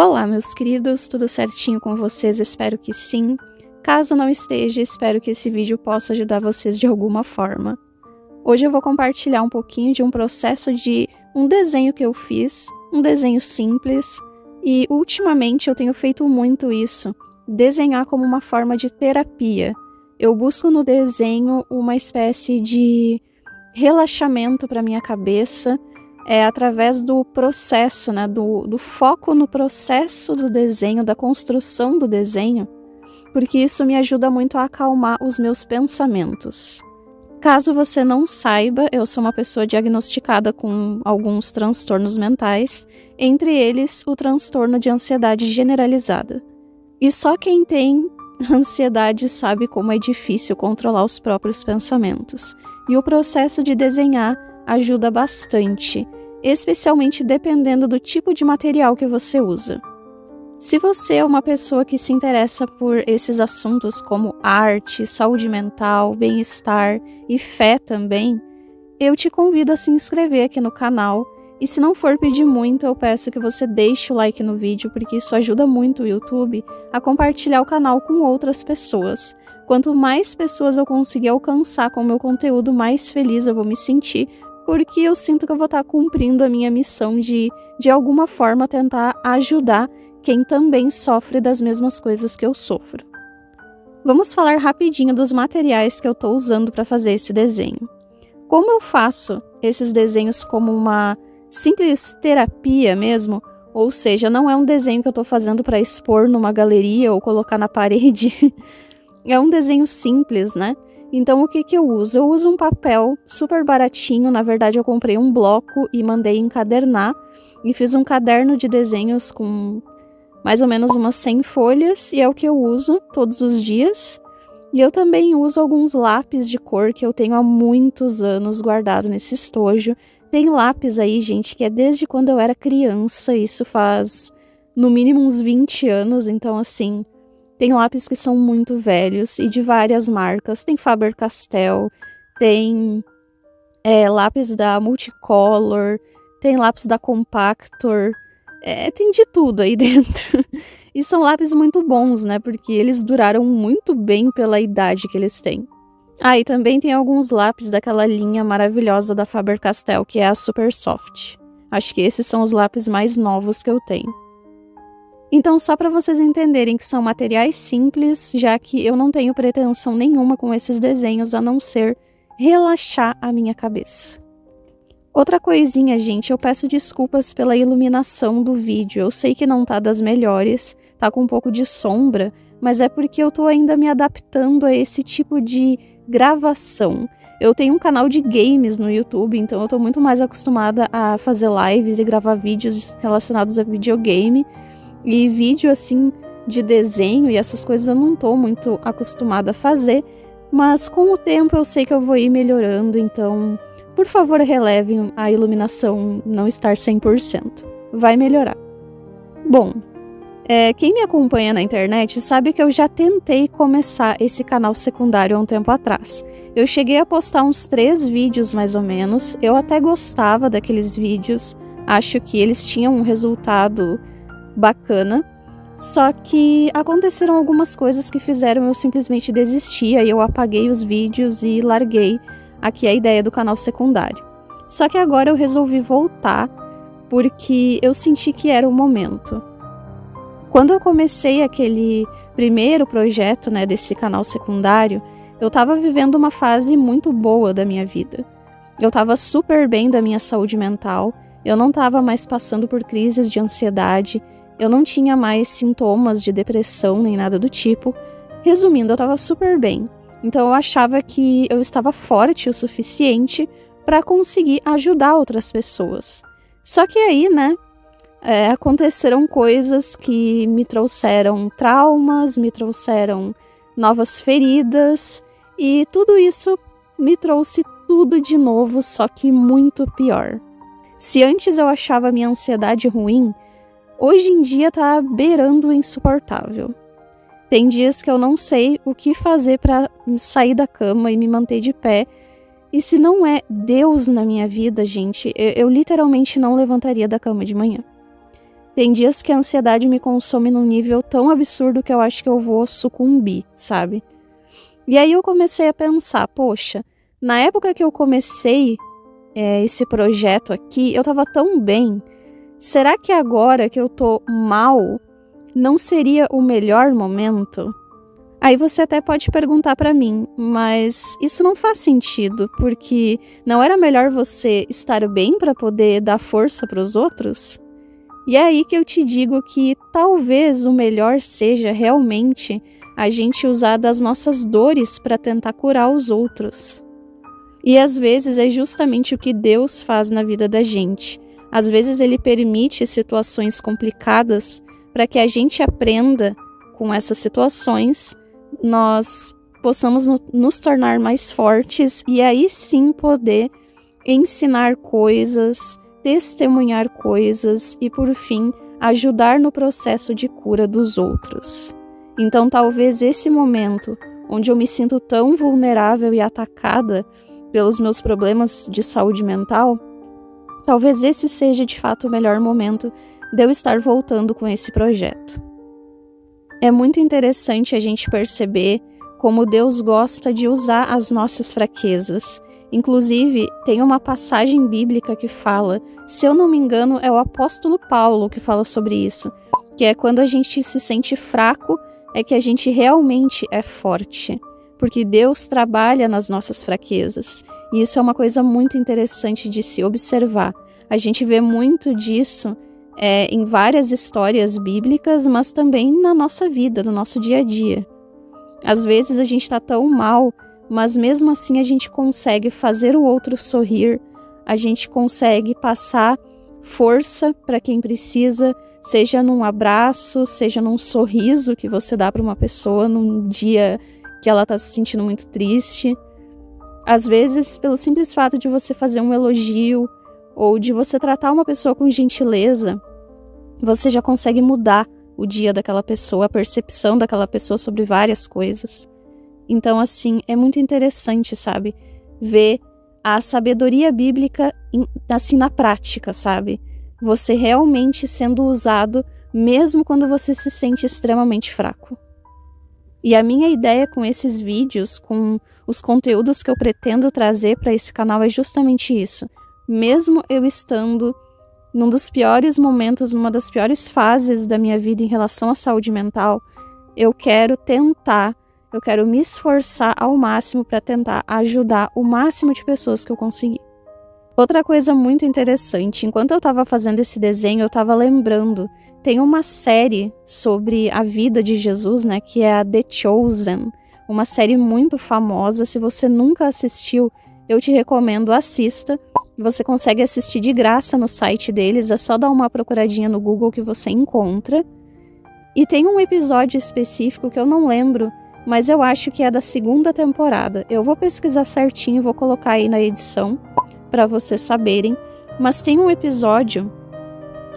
Olá, meus queridos, tudo certinho com vocês? Espero que sim. Caso não esteja, espero que esse vídeo possa ajudar vocês de alguma forma. Hoje eu vou compartilhar um pouquinho de um processo de um desenho que eu fiz, um desenho simples, e ultimamente eu tenho feito muito isso, desenhar como uma forma de terapia. Eu busco no desenho uma espécie de relaxamento para minha cabeça, através do processo, do foco no processo do desenho, da construção do desenho, porque isso me ajuda muito a acalmar os meus pensamentos. Caso você não saiba, eu sou uma pessoa diagnosticada com alguns transtornos mentais, entre eles o transtorno de ansiedade generalizada. E só quem tem ansiedade sabe como é difícil controlar os próprios pensamentos. E o processo de desenhar ajuda bastante, especialmente dependendo do tipo de material que você usa. Se você é uma pessoa que se interessa por esses assuntos como arte, saúde mental, bem-estar e fé também, eu te convido a se inscrever aqui no canal. E se não for pedir muito, eu peço que você deixe o like no vídeo, porque isso ajuda muito o YouTube a compartilhar o canal com outras pessoas. Quanto mais pessoas eu conseguir alcançar com o meu conteúdo, mais feliz eu vou me sentir, porque eu sinto que eu vou estar cumprindo a minha missão de alguma forma, tentar ajudar quem também sofre das mesmas coisas que eu sofro. Vamos falar rapidinho dos materiais que eu estou usando para fazer esse desenho. Como eu faço esses desenhos como uma simples terapia mesmo, ou seja, não é um desenho que eu estou fazendo para expor numa galeria ou colocar na parede, é um desenho simples, né? Então o que eu uso? Eu uso um papel super baratinho, na verdade eu comprei um bloco e mandei encadernar, e fiz um caderno de desenhos com mais ou menos umas 100 folhas, e é o que eu uso todos os dias. E eu também uso alguns lápis de cor que eu tenho há muitos anos guardado nesse estojo. Tem lápis aí, gente, que é desde quando eu era criança, isso faz no mínimo uns 20 anos, então assim, tem lápis que são muito velhos e de várias marcas. Tem Faber-Castell, tem lápis da Multicolor, tem lápis da Compactor, tem de tudo aí dentro. E são lápis muito bons, né? Porque eles duraram muito bem pela idade que eles têm. E também tem alguns lápis daquela linha maravilhosa da Faber-Castell, que é a Super Soft. Acho que esses são os lápis mais novos que eu tenho. Então, só para vocês entenderem que são materiais simples, já que eu não tenho pretensão nenhuma com esses desenhos, a não ser relaxar a minha cabeça. Outra coisinha, gente, eu peço desculpas pela iluminação do vídeo. Eu sei que não tá das melhores, tá com um pouco de sombra, mas é porque eu tô ainda me adaptando a esse tipo de gravação. Eu tenho um canal de games no YouTube, então eu tô muito mais acostumada a fazer lives e gravar vídeos relacionados a videogame. E vídeo assim de desenho e essas coisas eu não tô muito acostumada a fazer, mas com o tempo eu sei que eu vou ir melhorando, então por favor relevem a iluminação não estar 100%. Vai melhorar. Bom, quem me acompanha na internet sabe que eu já tentei começar esse canal secundário há um tempo atrás. Eu cheguei a postar uns 3 vídeos mais ou menos, eu até gostava daqueles vídeos, acho que eles tinham um resultado bacana, só que aconteceram algumas coisas que fizeram eu simplesmente desistir, aí eu apaguei os vídeos e larguei aqui a ideia do canal secundário. Só que agora eu resolvi voltar, porque eu senti que era o momento. Quando eu comecei aquele primeiro projeto, desse canal secundário, eu estava vivendo uma fase muito boa da minha vida. Eu estava super bem da minha saúde mental, eu não estava mais passando por crises de ansiedade, eu não tinha mais sintomas de depressão nem nada do tipo. Resumindo, eu estava super bem. Então eu achava que eu estava forte o suficiente para conseguir ajudar outras pessoas. Só que aí, aconteceram coisas que me trouxeram traumas, me trouxeram novas feridas, e tudo isso me trouxe tudo de novo, só que muito pior. Se antes eu achava a minha ansiedade ruim, hoje em dia tá beirando o insuportável. Tem dias que eu não sei o que fazer para sair da cama e me manter de pé. E se não é Deus na minha vida, gente, eu literalmente não levantaria da cama de manhã. Tem dias que a ansiedade me consome num nível tão absurdo que eu acho que eu vou sucumbir, sabe? E aí eu comecei a pensar, poxa, na época que eu comecei esse projeto aqui, eu tava tão bem. Será que agora que eu tô mal, não seria o melhor momento? Aí você até pode perguntar pra mim, mas isso não faz sentido, porque não era melhor você estar bem pra poder dar força pros outros? E é aí que eu te digo que talvez o melhor seja realmente a gente usar das nossas dores para tentar curar os outros. E às vezes é justamente o que Deus faz na vida da gente. Às vezes Ele permite situações complicadas para que a gente aprenda com essas situações, nós possamos nos tornar mais fortes e aí sim poder ensinar coisas, testemunhar coisas e, por fim, ajudar no processo de cura dos outros. Então, talvez esse momento, onde eu me sinto tão vulnerável e atacada pelos meus problemas de saúde mental, talvez esse seja de fato o melhor momento de eu estar voltando com esse projeto. É muito interessante a gente perceber como Deus gosta de usar as nossas fraquezas. Inclusive, tem uma passagem bíblica que fala, se eu não me engano, é o apóstolo Paulo que fala sobre isso, que é quando a gente se sente fraco, é que a gente realmente é forte, porque Deus trabalha nas nossas fraquezas. E isso é uma coisa muito interessante de se observar. A gente vê muito disso em várias histórias bíblicas, mas também na nossa vida, no nosso dia a dia. Às vezes a gente está tão mal, mas mesmo assim a gente consegue fazer o outro sorrir, a gente consegue passar força para quem precisa, seja num abraço, seja num sorriso que você dá para uma pessoa num dia que ela está se sentindo muito triste. Às vezes, pelo simples fato de você fazer um elogio ou de você tratar uma pessoa com gentileza, você já consegue mudar o dia daquela pessoa, a percepção daquela pessoa sobre várias coisas. Então, assim, é muito interessante, sabe? Ver a sabedoria bíblica assim na prática, sabe? Você realmente sendo usado mesmo quando você se sente extremamente fraco. E a minha ideia com esses vídeos, com os conteúdos que eu pretendo trazer para esse canal é justamente isso. Mesmo eu estando num dos piores momentos, numa das piores fases da minha vida em relação à saúde mental, eu quero me esforçar ao máximo para tentar ajudar o máximo de pessoas que eu conseguir. Outra coisa muito interessante, enquanto eu estava fazendo esse desenho, eu estava lembrando, tem uma série sobre a vida de Jesus, né, que é a The Chosen, uma série muito famosa. Se você nunca assistiu, eu te recomendo, assista. Você consegue assistir de graça no site deles, é só dar uma procuradinha no Google que você encontra. E tem um episódio específico que eu não lembro, mas eu acho que é da 2ª temporada. Eu vou pesquisar certinho e vou colocar aí na edição para vocês saberem. Mas tem um episódio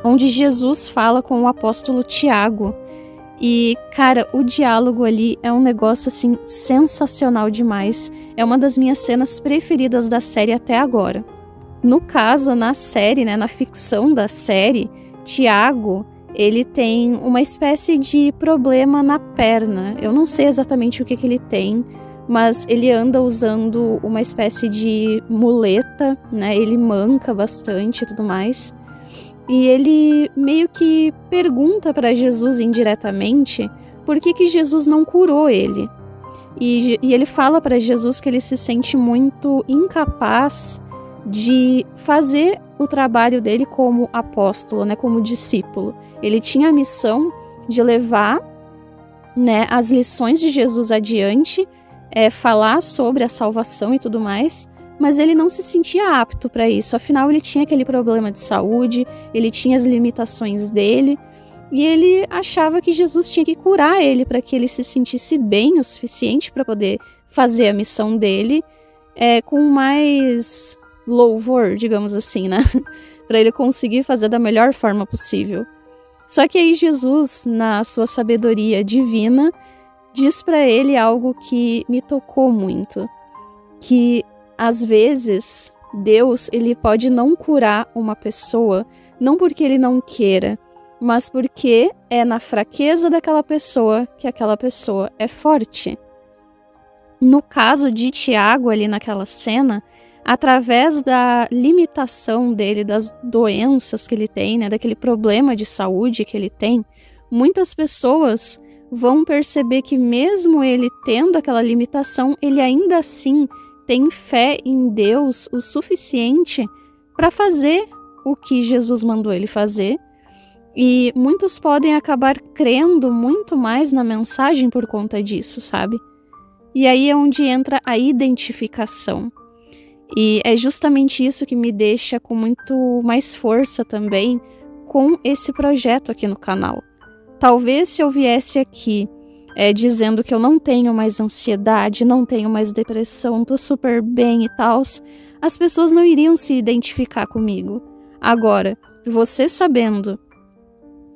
onde Jesus fala com o apóstolo Tiago. E, cara, o diálogo ali é um negócio, assim, sensacional demais. É uma das minhas cenas preferidas da série até agora. No caso, na série, né, na ficção da série, Tiago, ele tem uma espécie de problema na perna. Eu não sei exatamente o que ele tem, mas ele anda usando uma espécie de muleta, né? Ele manca bastante e tudo mais. E ele meio que pergunta para Jesus indiretamente por que Jesus não curou ele. E ele fala para Jesus que ele se sente muito incapaz de fazer o trabalho dele como apóstolo, né, como discípulo. Ele tinha a missão de levar, né, as lições de Jesus adiante, falar sobre a salvação e tudo mais, mas ele não se sentia apto para isso. Afinal, ele tinha aquele problema de saúde, ele tinha as limitações dele, e ele achava que Jesus tinha que curar ele para que ele se sentisse bem o suficiente para poder fazer a missão dele com mais louvor, digamos assim, né? Para ele conseguir fazer da melhor forma possível. Só que aí Jesus, na sua sabedoria divina, diz para ele algo que me tocou muito, que às vezes Deus, ele pode não curar uma pessoa, não porque ele não queira, mas porque é na fraqueza daquela pessoa que aquela pessoa é forte. No caso de Tiago, ali naquela cena, através da limitação dele, das doenças que ele tem, né, daquele problema de saúde que ele tem, muitas pessoas vão perceber que mesmo ele tendo aquela limitação, ele ainda assim tem fé em Deus o suficiente para fazer o que Jesus mandou ele fazer. E muitos podem acabar crendo muito mais na mensagem por conta disso, sabe? E aí é onde entra a identificação. E é justamente isso que me deixa com muito mais força também com esse projeto aqui no canal. Talvez se eu viesse aqui dizendo que eu não tenho mais ansiedade, não tenho mais depressão, tô super bem e tal, as pessoas não iriam se identificar comigo. Agora, você sabendo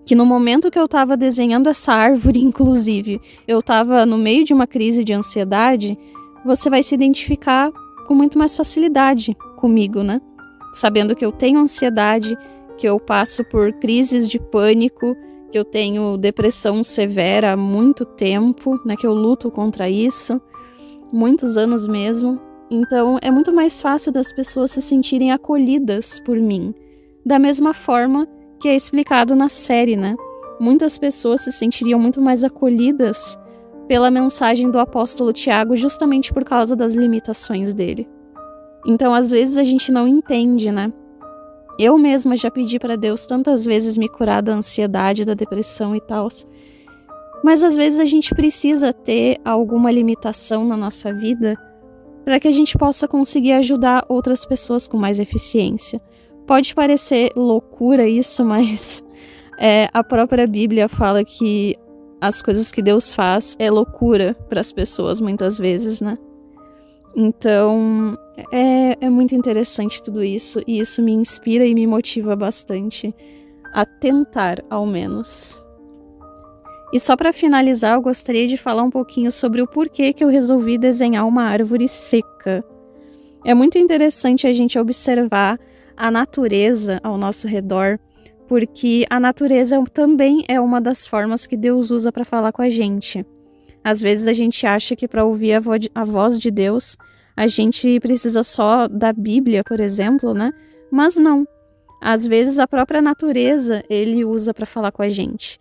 que no momento que eu estava desenhando essa árvore, inclusive, eu estava no meio de uma crise de ansiedade, você vai se identificar com muito mais facilidade comigo, né? Sabendo que eu tenho ansiedade, que eu passo por crises de pânico, que eu tenho depressão severa há muito tempo, né? Que eu luto contra isso, muitos anos mesmo. Então, é muito mais fácil das pessoas se sentirem acolhidas por mim. Da mesma forma que é explicado na série, né? Muitas pessoas se sentiriam muito mais acolhidas pela mensagem do apóstolo Tiago, justamente por causa das limitações dele. Então, às vezes a gente não entende, né? Eu mesma já pedi para Deus tantas vezes me curar da ansiedade, da depressão e tal. Mas às vezes a gente precisa ter alguma limitação na nossa vida para que a gente possa conseguir ajudar outras pessoas com mais eficiência. Pode parecer loucura isso, mas a própria Bíblia fala que as coisas que Deus faz é loucura para as pessoas muitas vezes, né? Então, é muito interessante tudo isso, e isso me inspira e me motiva bastante a tentar, ao menos. E só para finalizar, eu gostaria de falar um pouquinho sobre o porquê que eu resolvi desenhar uma árvore seca. É muito interessante a gente observar a natureza ao nosso redor, porque a natureza também é uma das formas que Deus usa para falar com a gente. Às vezes a gente acha que para ouvir a voz de Deus, a gente precisa só da Bíblia, por exemplo, né? Mas não. Às vezes a própria natureza ele usa para falar com a gente.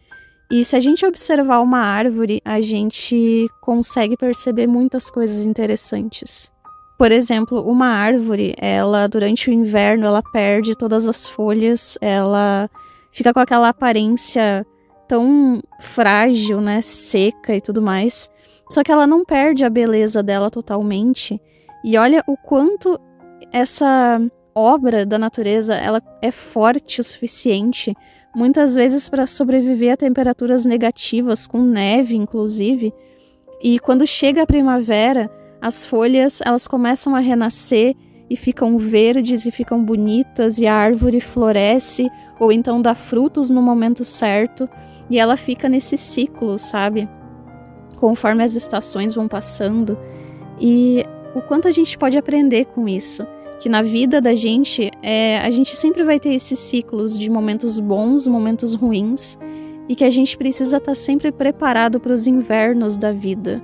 E se a gente observar uma árvore, a gente consegue perceber muitas coisas interessantes. Por exemplo, uma árvore, ela durante o inverno, ela perde todas as folhas, ela fica com aquela aparência tão frágil, né, seca e tudo mais. Só que ela não perde a beleza dela totalmente. E olha o quanto essa obra da natureza, ela é forte o suficiente, muitas vezes para sobreviver a temperaturas negativas, com neve inclusive. E quando chega a primavera, as folhas, elas começam a renascer e ficam verdes e ficam bonitas, e a árvore floresce ou então dá frutos no momento certo, e ela fica nesse ciclo, sabe? Conforme as estações vão passando. E o quanto a gente pode aprender com isso, que na vida da gente, a gente sempre vai ter esses ciclos de momentos bons, momentos ruins, e que a gente precisa estar sempre preparado para os invernos da vida.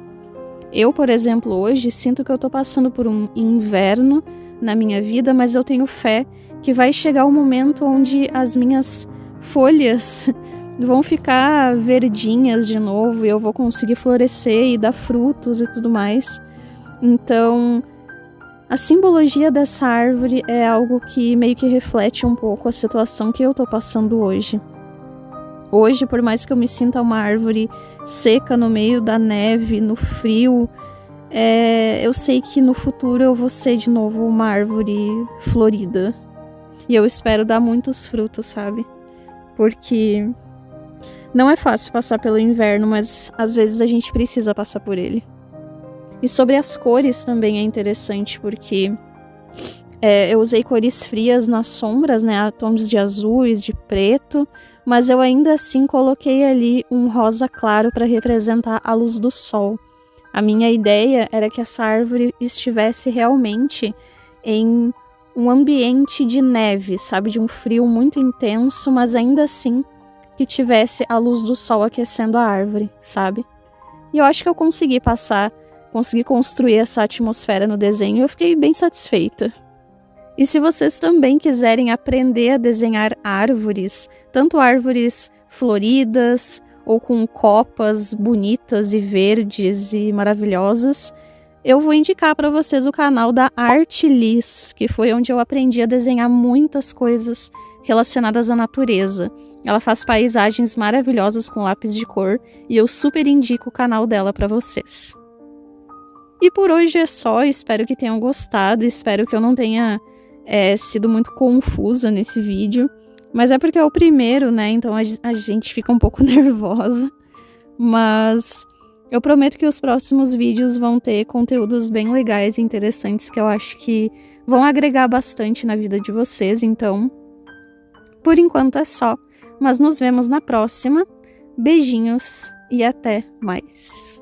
Eu, por exemplo, hoje sinto que eu tô passando por um inverno na minha vida, mas eu tenho fé que vai chegar o momento onde as minhas folhas vão ficar verdinhas de novo e eu vou conseguir florescer e dar frutos e tudo mais. Então, a simbologia dessa árvore é algo que meio que reflete um pouco a situação que eu tô passando hoje. Hoje, por mais que eu me sinta uma árvore seca no meio da neve, no frio, eu sei que no futuro eu vou ser de novo uma árvore florida. E eu espero dar muitos frutos, sabe? Porque não é fácil passar pelo inverno, mas às vezes a gente precisa passar por ele. E sobre as cores também é interessante, porque eu usei cores frias nas sombras, né? Tons de azuis, de preto, mas eu ainda assim coloquei ali um rosa claro para representar a luz do sol. A minha ideia era que essa árvore estivesse realmente em um ambiente de neve, sabe? De um frio muito intenso, mas ainda assim que tivesse a luz do sol aquecendo a árvore, sabe? E eu acho que eu consegui construir essa atmosfera no desenho e eu fiquei bem satisfeita. E se vocês também quiserem aprender a desenhar árvores, tanto árvores floridas ou com copas bonitas e verdes e maravilhosas, eu vou indicar para vocês o canal da Artliz, que foi onde eu aprendi a desenhar muitas coisas relacionadas à natureza. Ela faz paisagens maravilhosas com lápis de cor e eu super indico o canal dela para vocês. E por hoje é só, espero que tenham gostado, espero que eu não tenha sido muito confusa nesse vídeo, mas é porque é o primeiro, né, então a gente fica um pouco nervosa, mas eu prometo que os próximos vídeos vão ter conteúdos bem legais e interessantes que eu acho que vão agregar bastante na vida de vocês, então por enquanto é só, mas nos vemos na próxima, beijinhos e até mais!